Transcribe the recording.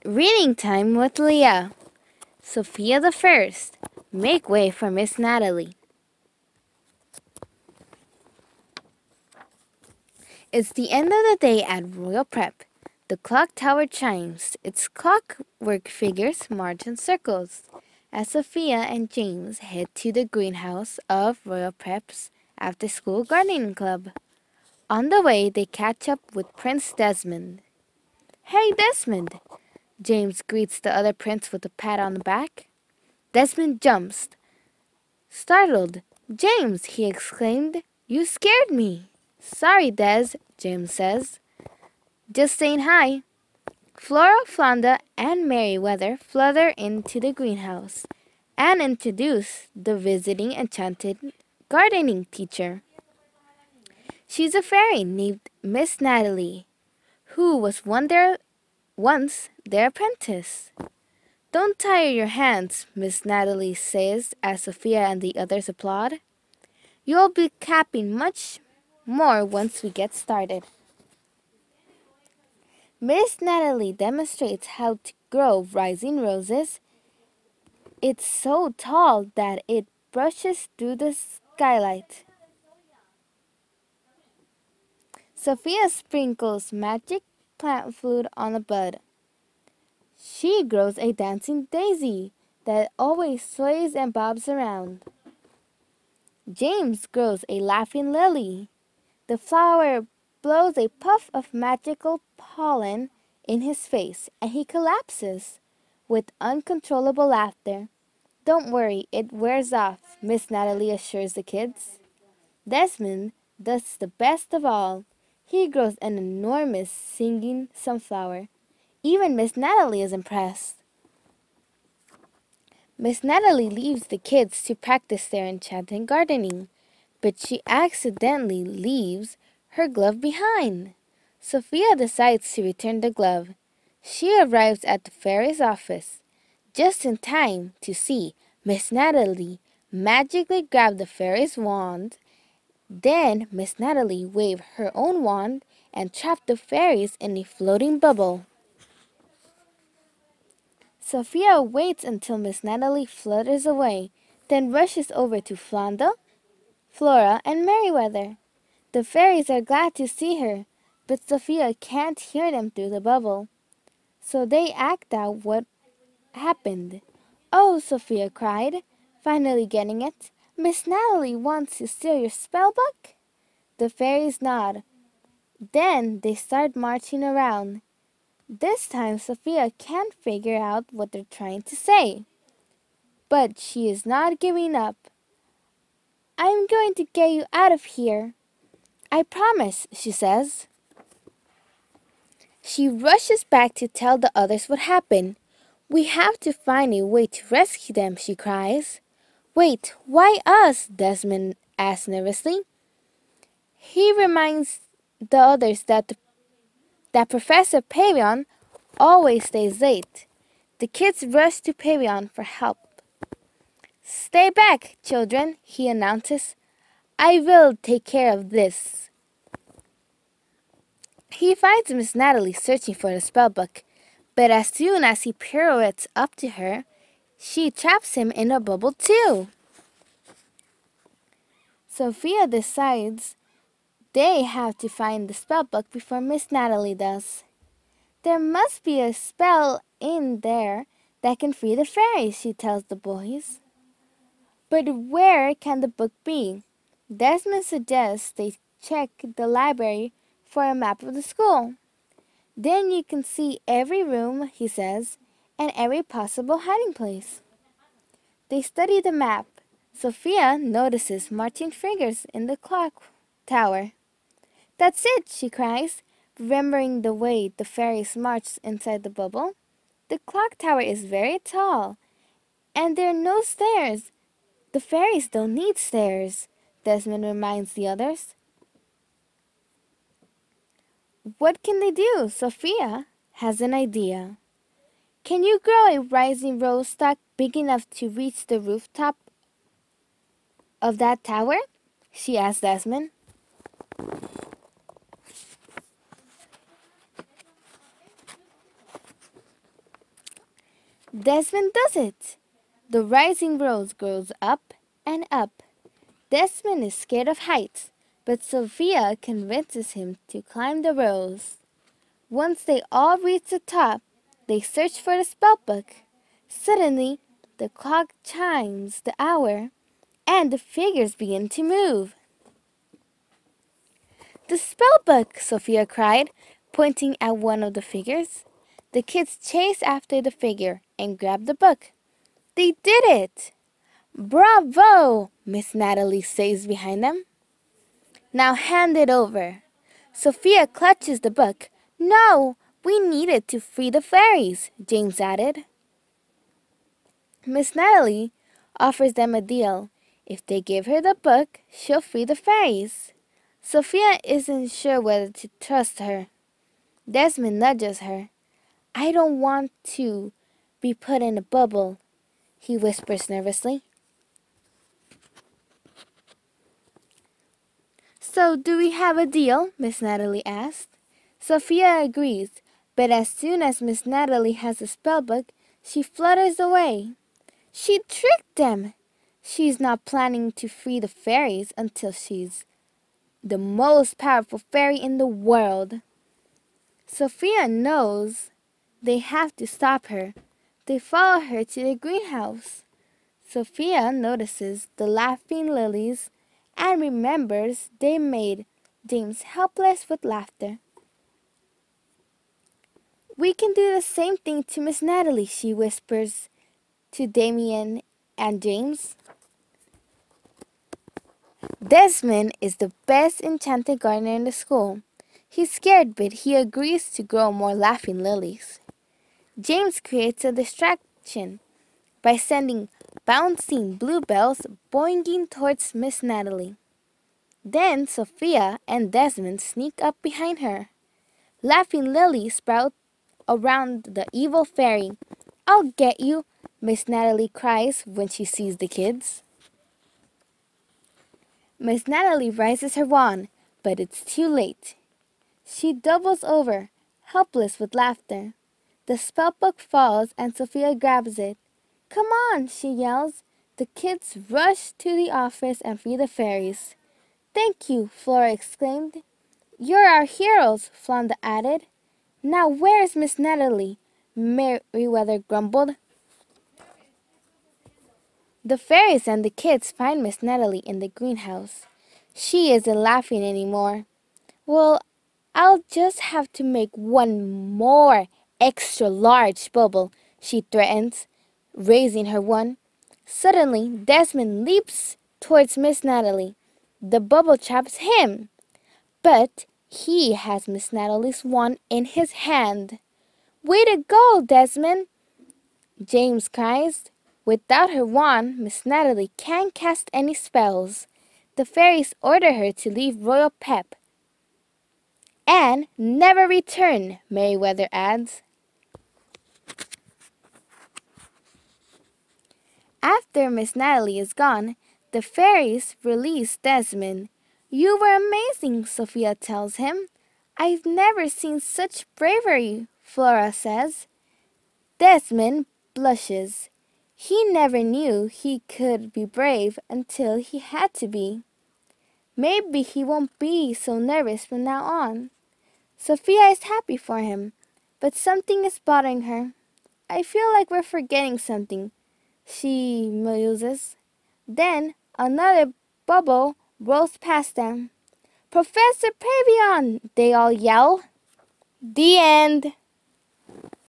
Reading time with Leah. Sofia the First. Make way for Miss Natalie. It's the end of the day at Royal Prep. The clock tower chimes. Its clockwork figures march in circles as Sofia and James head to the greenhouse of Royal Prep's after-school gardening club. On the way, they catch up with Prince Desmond. "Hey, Desmond!" James greets the other prince with a pat on the back. Desmond jumps. Startled, "James!" he exclaimed. "You scared me." "Sorry, Des," James says. "Just saying hi." Flora, Flonda, and Merryweather flutter into the greenhouse and introduce the visiting enchanted gardening teacher. She's a fairy named Miss Natalie, who was once their apprentice. "Don't tire your hands," Miss Natalie says as Sofia and the others applaud. "You'll be capping much more once we get started." Miss Natalie demonstrates how to grow rising roses. It's so tall that it brushes through the skylight. Sofia sprinkles magic plant food on a bud. She grows a dancing daisy that always sways and bobs around. James grows a laughing lily. The flower blows a puff of magical pollen in his face, and he collapses with uncontrollable laughter. "Don't worry, it wears off," Miss Natalie assures the kids. Desmond does the best of all. He grows an enormous singing sunflower. Even Miss Natalie is impressed. Miss Natalie leaves the kids to practice their enchanted gardening, but she accidentally leaves her glove behind. Sofia decides to return the glove. She arrives at the fairy's office just in time to see Miss Natalie magically grab the fairy's wand. Then Miss Natalie waved her own wand and trapped the fairies in a floating bubble. Sofia waits until Miss Natalie flutters away, then rushes over to Flonda, Flora, and Merryweather. The fairies are glad to see her, but Sofia can't hear them through the bubble. So they act out what happened. "Oh," Sofia cried, finally getting it. "Miss Natalie wants to steal your spell book?" The fairies nod. Then they start marching around. This time Sofia can't figure out what they're trying to say. But she is not giving up. "I'm going to get you out of here. I promise," she says. She rushes back to tell the others what happened. "We have to find a way to rescue them," she cries. "Wait, why us?" Desmond asks nervously. He reminds the others that Professor Pavion always stays late. The kids rush to Pavion for help. "Stay back, children," he announces. "I will take care of this." He finds Miss Natalie searching for the spellbook, but as soon as he pirouettes up to her, she traps him in a bubble too. Sofia decides they have to find the spellbook before Miss Natalie does. "There must be a spell in there that can free the fairies," she tells the boys. But where can the book be? Desmond suggests they check the library for a map of the school. "Then you can see every room," he says, "and every possible hiding place." They study the map. Sofia notices marching fingers in the clock tower. "That's it," she cries, remembering the way the fairies marched inside the bubble. "The clock tower is very tall, and there are no stairs." "The fairies don't need stairs," Desmond reminds the others. What can they do? Sofia has an idea. "Can you grow a rising rose stock big enough to reach the rooftop of that tower?" she asks Desmond. Desmond does it. The rising rose goes up and up. Desmond is scared of heights, but Sophia convinces him to climb the rose. Once they all reach the top, they search for the spellbook. Suddenly, the clock chimes the hour, and the figures begin to move. "The spellbook!" Sophia cried, pointing at one of the figures. The kids chase after the figure and grab the book. "They did it!" "Bravo!" Miss Natalie says behind them. "Now hand it over." Sophia clutches the book. "No, we need it to free the fairies," James added. Miss Natalie offers them a deal. If they give her the book, she'll free the fairies. Sophia isn't sure whether to trust her. Desmond nudges her. "I don't want to be put in a bubble," he whispers nervously. "So do we have a deal?" Miss Natalie asked. Sophia agrees, but as soon as Miss Natalie has the spellbook, she flutters away. She tricked them. She's not planning to free the fairies until she's the most powerful fairy in the world. Sophia knows they have to stop her. They follow her to the greenhouse. Sophia notices the laughing lilies and remembers they made James helpless with laughter. "We can do the same thing to Miss Natalie," she whispers to Damien and James. Desmond is the best enchanted gardener in the school. He's scared, but he agrees to grow more laughing lilies. James creates a distraction by sending bouncing bluebells boinging towards Miss Natalie. Then Sophia and Desmond sneak up behind her. Laughing lilies sprout around the evil fairy. "I'll get you," Miss Natalie cries when she sees the kids. Miss Natalie raises her wand, but it's too late. She doubles over, helpless with laughter. The spellbook falls and Sophia grabs it. "Come on," she yells. The kids rush to the office and free the fairies. "Thank you," Flora exclaimed. "You're our heroes," Flounder added. "Now where's Miss Natalie?" Merryweather grumbled. The fairies and the kids find Miss Natalie in the greenhouse. She isn't laughing anymore. "Well, I'll just have to make one more extra large bubble," she threatens, raising her wand. Suddenly, Desmond leaps towards Miss Natalie. The bubble traps him, but he has Miss Natalie's wand in his hand. "Way to go, Desmond!" James cries. Without her wand, Miss Natalie can't cast any spells. The fairies order her to leave Royal Pep and never return, Merryweather adds. After Miss Natalie is gone, the fairies release Desmond. "You were amazing," Sophia tells him. "I've never seen such bravery," Flora says. Desmond blushes. He never knew he could be brave until he had to be. Maybe he won't be so nervous from now on. Sophia is happy for him, but something is bothering her. "I feel like we're forgetting something," she muses. Then another bubble rolls past them. "Professor Pavion!" they all yell. The end.